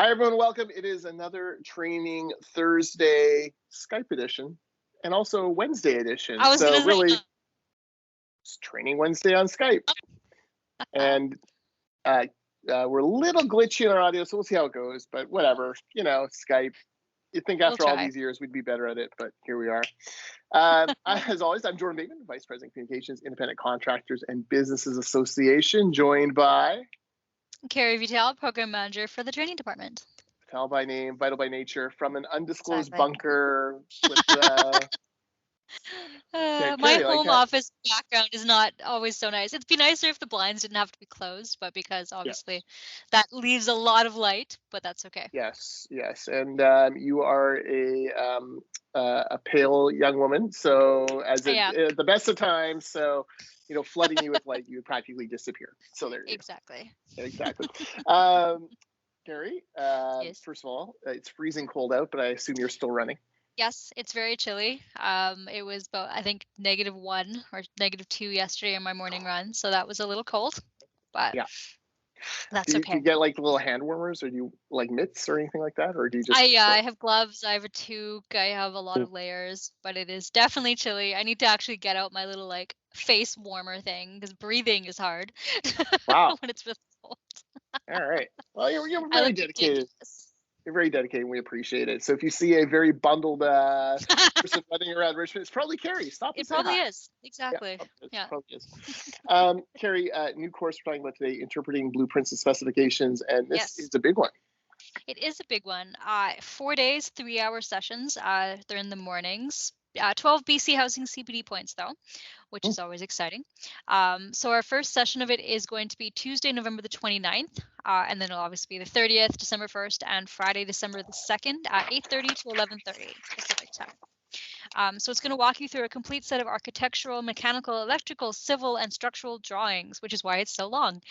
Hi, everyone. Welcome. It is another Training Thursday Skype edition and also Wednesday edition. I was so gonna really, say, it's Training Wednesday on Skype. And we're a little glitchy in our audio, so we'll see how it goes. But whatever, Skype. You'd think after all these years we'd be better at it, but here we are. As always, I'm Jordan Bateman, Vice President Communications, Independent Contractors and Businesses Association, joined by Kerry Vital, Program Manager for the Training Department. Vital by name, vital by nature, from an undisclosed Exactly. bunker. With, my home office background is not always so nice. It'd be nicer if the blinds didn't have to be closed, but because obviously that leaves a lot of light, but that's okay. Yes. And you are a pale young woman, so at the best of times, so flooding you with light, you would practically disappear. So there you go. Exactly. Gary, yes. First of all, it's freezing cold out, but I assume you're still running. Yes, it's very chilly. It was about, I think, -1 or -2 yesterday in my morning run, so that was a little cold, but that's okay. Do you get like little hand warmers, or do you like mitts or anything like that, or do you just? I have gloves. I have a toque. I have a lot of layers, but it is definitely chilly. I need to actually get out my little like face warmer thing because breathing is hard. Wow. When it's really cold. All right. Well, you're very dedicated. You're very dedicated, and we appreciate it. So if you see a very bundled person running around Richmond, it's probably Kerry. Stop. It probably is. Exactly. Yeah. Probably is. Kerry, new course we're talking about today, interpreting blueprints and specifications, and this is a big one. It is a big one. 4 days, 3-hour sessions. They're in the mornings. 12 BC housing CPD points though, which is always exciting. So our first session of it is going to be Tuesday, November the 29th, and then it'll obviously be the 30th, December 1st, and Friday, December the 2nd at 8:30 to 11:30 Pacific time. So it's going to walk you through a complete set of architectural, mechanical, electrical, civil, and structural drawings, which is why it's so long.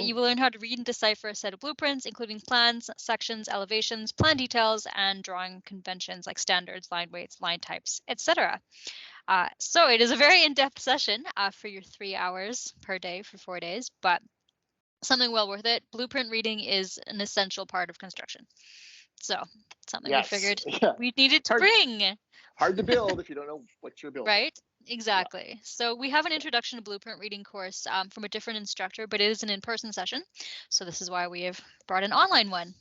You will learn how to read and decipher a set of blueprints, including plans, sections, elevations, plan details, and drawing conventions like standards, line weights, line types, etc. So it is a very in-depth session for your 3 hours per day for 4 days, but something well worth it. Blueprint reading is an essential part of construction. So something we figured we needed to bring. Hard to build if you don't know what you're building. Right, exactly. Yeah. So we have an introduction to blueprint reading course from a different instructor, but it is an in-person session. So this is why we have brought an online one.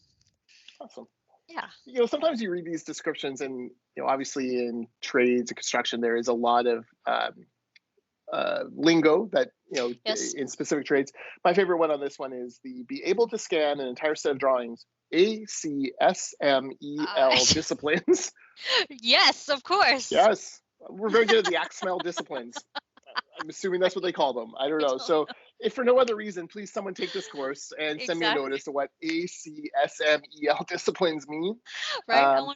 Awesome. Yeah. Sometimes you read these descriptions and, obviously in trades and construction, there is a lot of lingo that, in specific trades. My favorite one on this one is be able to scan an entire set of drawings, ACSMEL disciplines. Yes, of course. Yes. We're very good at the ACSMEL disciplines. I'm assuming that's what they call them. I don't know. So if for no other reason, please someone take this course and send me a notice to what ACSMEL disciplines mean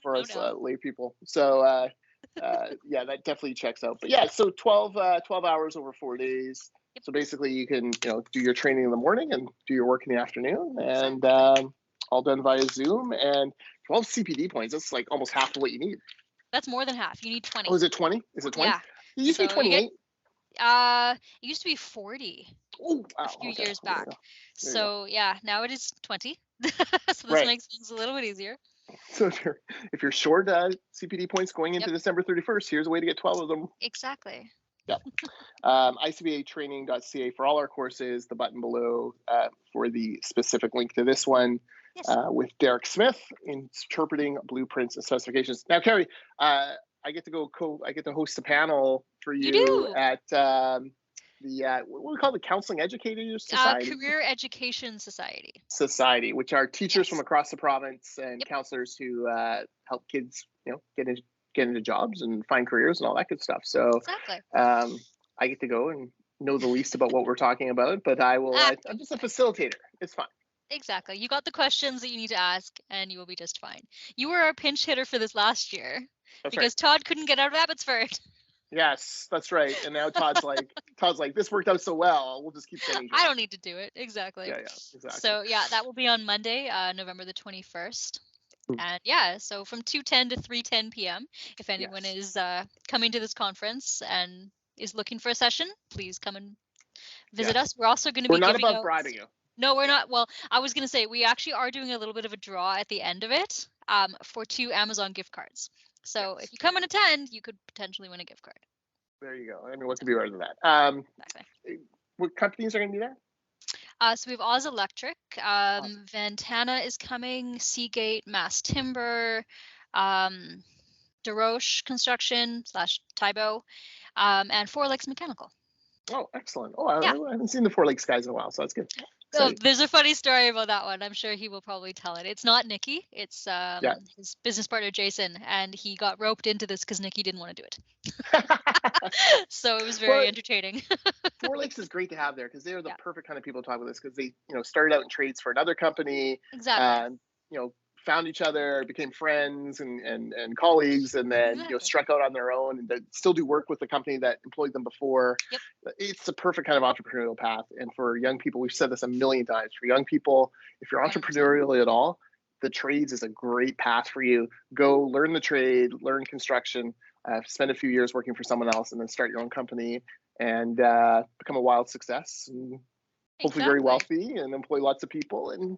for us lay people. So that definitely checks out. But so 12 hours over 4 days. Yep. So basically you can, do your training in the morning and do your work in the afternoon, and all done via Zoom. And 12 CPD points, that's like almost half of what you need. That's more than half. You need 20. Oh, is it 20? Is it 20? Yeah. It used to be 28. It used to be 40 a few years back. So now it is 20. So this makes things a little bit easier. So if you're short CPD points going into December 31st, here's a way to get 12 of them. Exactly. Yeah. ICBA Training.ca for all our courses, the button below for the specific link to this one. With Derek Smith, interpreting blueprints and specifications. Now, Kerry, I get to host a panel for you at the what we call the Counseling Educators Society. Career Education Society, which are teachers from across the province and counselors who help kids, get into jobs and find careers and all that good stuff. So I get to go and know the least about what we're talking about, but I will. I'm just a facilitator. It's fine. Exactly. You got the questions that you need to ask, and you will be just fine. You were our pinch hitter for this last year because Todd couldn't get out of Abbotsford. Yes, that's right. And now Todd's like, this worked out so well. We'll just keep getting. I don't need to do it. Exactly. Yeah, exactly. So that will be on Monday, November the 21st. And so from 2:10 to 3:10 p.m. If anyone is coming to this conference and is looking for a session, please come and visit us. We're also going to be not above bribing you. No, we're not. Well, I was going to say we actually are doing a little bit of a draw at the end of it for 2 Amazon gift cards. So if Yes. you come and attend, you could potentially win a gift card. There you go. I mean, what could be better than that? Exactly. What companies are going to be there? So we have Oz Electric, Awesome. Ventana is coming, Seagate, Mass Timber, DeRoche Construction / Tybo, and Four Lakes Mechanical. Oh, excellent. Oh, Yeah. I haven't seen the Four Lakes guys in a while, so that's good. So there's a funny story about that one. I'm sure he will probably tell it. It's not Nikki. It's his business partner, Jason, and he got roped into this because Nikki didn't want to do it. So it was very entertaining. Four Lakes is great to have there because they're the perfect kind of people to talk about this because they, started out in trades for another company. Exactly. Found each other, became friends and colleagues, and then struck out on their own and they still do work with the company that employed them before. Yep. It's the perfect kind of entrepreneurial path. And for young people, we've said this a million times, for young people, if you're entrepreneurial at all, the trades is a great path for you. Go learn the trade, learn construction, spend a few years working for someone else, and then start your own company and become a wild success and hopefully very wealthy and employ lots of people and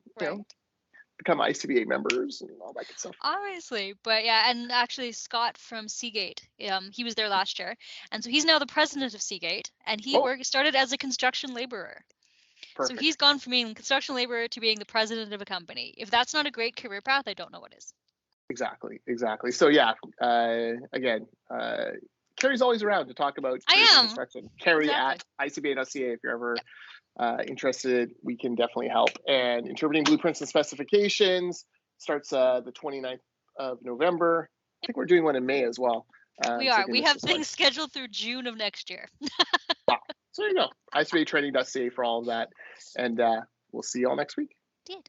become ICBA members and all that good stuff. Obviously, but yeah, and actually Scott from Seagate, he was there last year, and so he's now the president of Seagate, and he started as a construction laborer. Perfect. So he's gone from being a construction laborer to being the president of a company. If that's not a great career path, I don't know what is. Exactly. So yeah, again, Kerry's always around to talk about construction. Kerry at icba.ca if you're ever interested, we can definitely help. And interpreting blueprints and specifications starts the 29th of November. I think we're doing one in May as well. We are. We have things scheduled through June of next year. Wow. So there you go. ICBA Training.ca for all of that. And we'll see you all next week. Did.